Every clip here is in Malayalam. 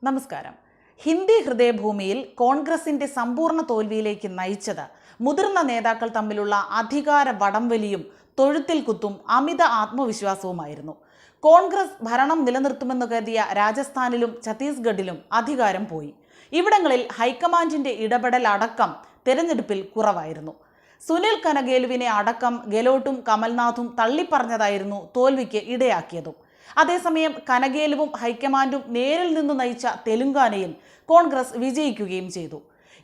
നമസ്കാരം. ഹിന്ദി ഹൃദയഭൂമിയിൽ കോൺഗ്രസിന്റെ സമ്പൂർണ്ണ തോൽവിയിലേക്ക് നയിച്ചത് മുതിർന്ന നേതാക്കൾ തമ്മിലുള്ള അധികാര വടംവലിയും തൊഴുത്തിൽ കുത്തും അമിത ആത്മവിശ്വാസവുമായിരുന്നു. കോൺഗ്രസ് ഭരണം നിലനിർത്തുമെന്ന് കരുതിയ രാജസ്ഥാനിലും ഛത്തീസ്ഗഡിലും അധികാരം പോയി. ഇവിടങ്ങളിൽ ഹൈക്കമാൻഡിന്റെ ഇടപെടൽ അടക്കം തെരഞ്ഞെടുപ്പിൽ കുറവായിരുന്നു. സുനിൽ കനഗേലുവിനെ അടക്കം ഗെലോട്ടും കമൽനാഥും തള്ളിപ്പറഞ്ഞതായിരുന്നു തോൽവിക്ക് ഇടയാക്കിയതും. അതേസമയം കനഗേലുവും ഹൈക്കമാൻഡും നേരിൽ നിന്നു നയിച്ച തെലുങ്കാനയിൽ കോൺഗ്രസ് വിജയിക്കുകയും ചെയ്തു.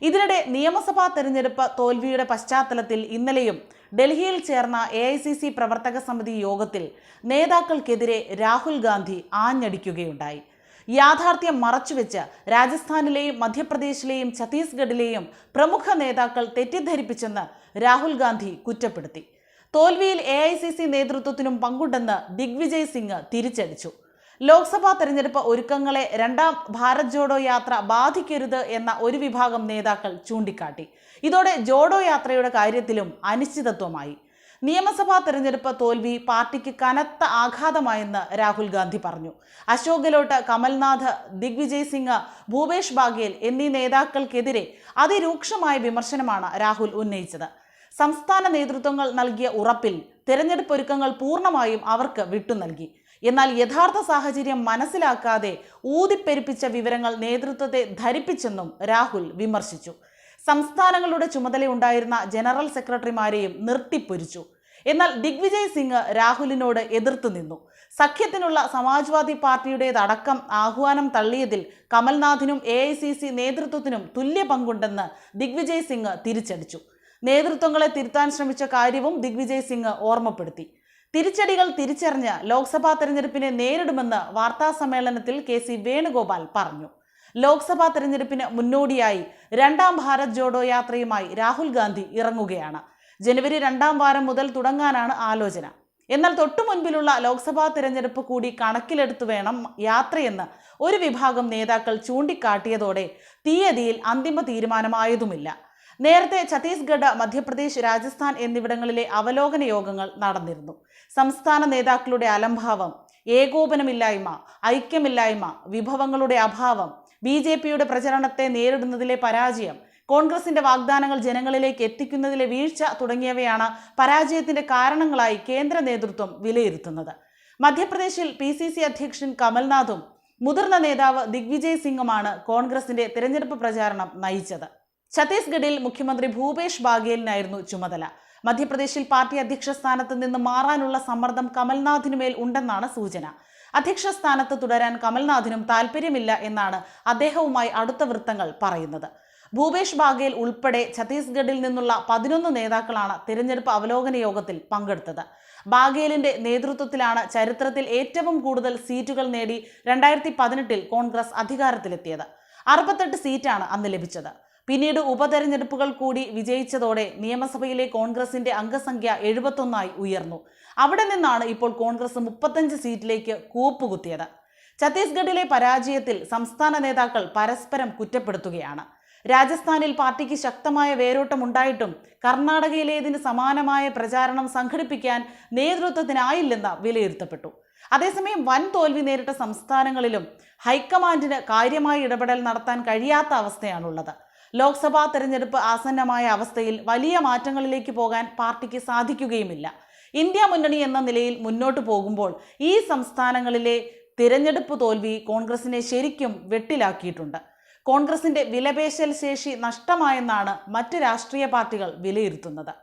ഇതിനിടെ നിയമസഭാ തെരഞ്ഞെടുപ്പ് തോൽവിയുടെ പശ്ചാത്തലത്തിൽ ഇന്നലെയും ഡൽഹിയിൽ ചേർന്ന AICC പ്രവർത്തക സമിതി യോഗത്തിൽ നേതാക്കൾക്കെതിരെ രാഹുൽ ഗാന്ധി ആഞ്ഞടിക്കുകയുണ്ടായി. യാഥാർത്ഥ്യം മറച്ചുവെച്ച് രാജസ്ഥാനിലെയും മധ്യപ്രദേശിലെയും ഛത്തീസ്ഗഡിലെയും പ്രമുഖ നേതാക്കൾ തെറ്റിദ്ധരിപ്പിച്ചെന്ന് രാഹുൽ ഗാന്ധി കുറ്റപ്പെടുത്തി. തോൽവിയിൽ AICC നേതൃത്വത്തിനും പങ്കുണ്ടെന്ന് ദിഗ്വിജയ് സിംഗ് തിരിച്ചടിച്ചു. ലോക്സഭാ തെരഞ്ഞെടുപ്പ് ഒരുക്കങ്ങളെ രണ്ടാം ഭാരത് ജോഡോ യാത്ര ബാധിക്കരുത് എന്ന ഒരു വിഭാഗം നേതാക്കൾ ചൂണ്ടിക്കാട്ടി. ഇതോടെ ജോഡോ യാത്രയുടെ കാര്യത്തിലും അനിശ്ചിതത്വമായി. നിയമസഭാ തെരഞ്ഞെടുപ്പ് തോൽവി പാർട്ടിക്ക് കനത്ത ആഘാതമായെന്ന് രാഹുൽ ഗാന്ധി പറഞ്ഞു. അശോക് ഗെലോട്ട്, കമൽനാഥ്, ദിഗ്വിജയ് സിംഗ്, ഭൂപേഷ് ബാഗേൽ എന്നീ നേതാക്കൾക്കെതിരെ അതിരൂക്ഷമായ വിമർശനമാണ് രാഹുൽ ഉന്നയിച്ചത്. സംസ്ഥാന നേതൃത്വങ്ങൾ നൽകിയ ഉറപ്പിൽ തെരഞ്ഞെടുപ്പ് ഒരുക്കങ്ങൾ പൂർണ്ണമായും അവർക്ക് വിട്ടുനൽകി. എന്നാൽ യഥാർത്ഥ സാഹചര്യം മനസ്സിലാക്കാതെ ഊതിപ്പെരുപ്പിച്ച വിവരങ്ങൾ നേതൃത്വത്തെ ധരിപ്പിച്ചെന്നും രാഹുൽ വിമർശിച്ചു. സംസ്ഥാനങ്ങളുടെ ചുമതലയുണ്ടായിരുന്ന ജനറൽ സെക്രട്ടറിമാരെയും നിർത്തിപ്പൊരിച്ചു. എന്നാൽ ദിഗ്വിജയ് സിംഗ് രാഹുലിനോട് എതിർത്തു നിന്നു. സഖ്യത്തിനുള്ള സമാജ്വാദി പാർട്ടിയുടേതടക്കം ആഹ്വാനം തള്ളിയതിൽ കമൽനാഥിനും AICC നേതൃത്വത്തിനും തുല്യ പങ്കുണ്ടെന്ന് ദിഗ്വിജയ് സിംഗ് തിരിച്ചടിച്ചു. നേതൃത്വങ്ങളെ തിരുത്താൻ ശ്രമിച്ച കാര്യവും ദിഗ്വിജയ് സിംഗ് ഓർമ്മപ്പെടുത്തി. തിരിച്ചടികൾ തിരിച്ചറിഞ്ഞ് ലോക്സഭാ തെരഞ്ഞെടുപ്പിനെ നേരിടുമെന്ന് വാർത്താസമ്മേളനത്തിൽ KC വേണുഗോപാൽ പറഞ്ഞു. ലോക്സഭാ തെരഞ്ഞെടുപ്പിന് മുന്നോടിയായി രണ്ടാം ഭാരത് ജോഡോ യാത്രയുമായി രാഹുൽ ഗാന്ധി ഇറങ്ങുകയാണ്. ജനുവരി 2ാം വാരം മുതൽ തുടങ്ങാനാണ് ആലോചന. എന്നാൽ തൊട്ടു മുൻപിലുള്ള ലോക്സഭാ തെരഞ്ഞെടുപ്പ് കൂടി കണക്കിലെടുത്തു വേണം യാത്രയെന്ന് ഒരു വിഭാഗം നേതാക്കൾ ചൂണ്ടിക്കാട്ടിയതോടെ തീയതിയിൽ അന്തിമ തീരുമാനമായതുമില്ല. നേരത്തെ ഛത്തീസ്ഗഡ്, മധ്യപ്രദേശ്, രാജസ്ഥാൻ എന്നിവിടങ്ങളിലെ അവലോകന യോഗങ്ങൾ നടന്നിരുന്നു. സംസ്ഥാന നേതാക്കളുടെ അലംഭാവം, ഏകോപനമില്ലായ്മ, ഐക്യമില്ലായ്മ, വിഭവങ്ങളുടെ അഭാവം, BJPയുടെ പ്രചരണത്തെ നേരിടുന്നതിലെ പരാജയം, കോൺഗ്രസിന്റെ വാഗ്ദാനങ്ങൾ ജനങ്ങളിലേക്ക് എത്തിക്കുന്നതിലെ വീഴ്ച തുടങ്ങിയവയാണ് പരാജയത്തിന്റെ കാരണങ്ങളായി കേന്ദ്ര നേതൃത്വം വിലയിരുത്തുന്നത്. മധ്യപ്രദേശിൽ PCC അധ്യക്ഷൻ കമൽനാഥും മുതിർന്ന നേതാവ് ദിഗ്വിജയ് സിംഗുമാണ് കോൺഗ്രസിന്റെ തിരഞ്ഞെടുപ്പ് പ്രചാരണം നയിച്ചത്. ഛത്തീസ്ഗഡിൽ മുഖ്യമന്ത്രി ഭൂപേഷ് ബാഗേലിനായിരുന്നു ചുമതല. മധ്യപ്രദേശിൽ പാർട്ടി അധ്യക്ഷ സ്ഥാനത്ത് നിന്ന് മാറാനുള്ള സമ്മർദ്ദം കമൽനാഥിനുമേൽ ഉണ്ടെന്നാണ് സൂചന. അധ്യക്ഷ സ്ഥാനത്ത് തുടരാൻ കമൽനാഥിനും താല്പര്യമില്ല എന്നാണ് അദ്ദേഹവുമായി അടുത്ത വൃത്തങ്ങൾ പറയുന്നത്. ഭൂപേഷ് ബാഗേൽ ഉൾപ്പെടെ ഛത്തീസ്ഗഡിൽ നിന്നുള്ള 11 നേതാക്കളാണ് തിരഞ്ഞെടുപ്പ് അവലോകന യോഗത്തിൽ പങ്കെടുത്തത്. ബാഗേലിന്റെ നേതൃത്വത്തിലാണ് ചരിത്രത്തിൽ ഏറ്റവും കൂടുതൽ സീറ്റുകൾ നേടി 2018 കോൺഗ്രസ് അധികാരത്തിലെത്തിയത്. 68 സീറ്റാണ് അന്ന് ലഭിച്ചത്. പിന്നീട് ഉപതെരഞ്ഞെടുപ്പുകൾ കൂടി വിജയിച്ചതോടെ നിയമസഭയിലെ കോൺഗ്രസിന്റെ അംഗസംഖ്യ 71 ഉയർന്നു. അവിടെ നിന്നാണ് ഇപ്പോൾ കോൺഗ്രസ് 35 സീറ്റിലേക്ക് കൂപ്പുകുത്തിയത്. ഛത്തീസ്ഗഡിലെ പരാജയത്തിൽ സംസ്ഥാന നേതാക്കൾ പരസ്പരം കുറ്റപ്പെടുത്തുകയാണ്. രാജസ്ഥാനിൽ പാർട്ടിക്ക് ശക്തമായ വേരോട്ടമുണ്ടായിട്ടും കർണാടകയിലേതിന് സമാനമായ പ്രചാരണം സംഘടിപ്പിക്കാൻ നേതൃത്വത്തിനായില്ലെന്ന് വിലയിരുത്തപ്പെട്ടു. അതേസമയം വൻ തോൽവി നേരിട്ട സംസ്ഥാനങ്ങളിലും ഹൈക്കമാൻഡിന് കാര്യമായ ഇടപെടൽ നടത്താൻ കഴിയാത്ത അവസ്ഥയാണുള്ളത്. ലോക്സഭാ തെരഞ്ഞെടുപ്പ് ആസന്നമായ അവസ്ഥയിൽ വലിയ മാറ്റങ്ങളിലേക്ക് പോകാൻ പാർട്ടിക്ക് സാധിക്കുകയുമില്ല. ഇന്ത്യ മുന്നണി എന്ന നിലയിൽ മുന്നോട്ട് പോകുമ്പോൾ ഈ സംസ്ഥാനങ്ങളിലെ തിരഞ്ഞെടുപ്പ് തോൽവി കോൺഗ്രസിനെ ശരിക്കും വെട്ടിലാക്കിയിട്ടുണ്ട്. കോൺഗ്രസിന്റെ വിലപേശൽ ശേഷി നഷ്ടമായെന്നാണ് മറ്റ് രാഷ്ട്രീയ പാർട്ടികൾ വിലയിരുത്തുന്നത്.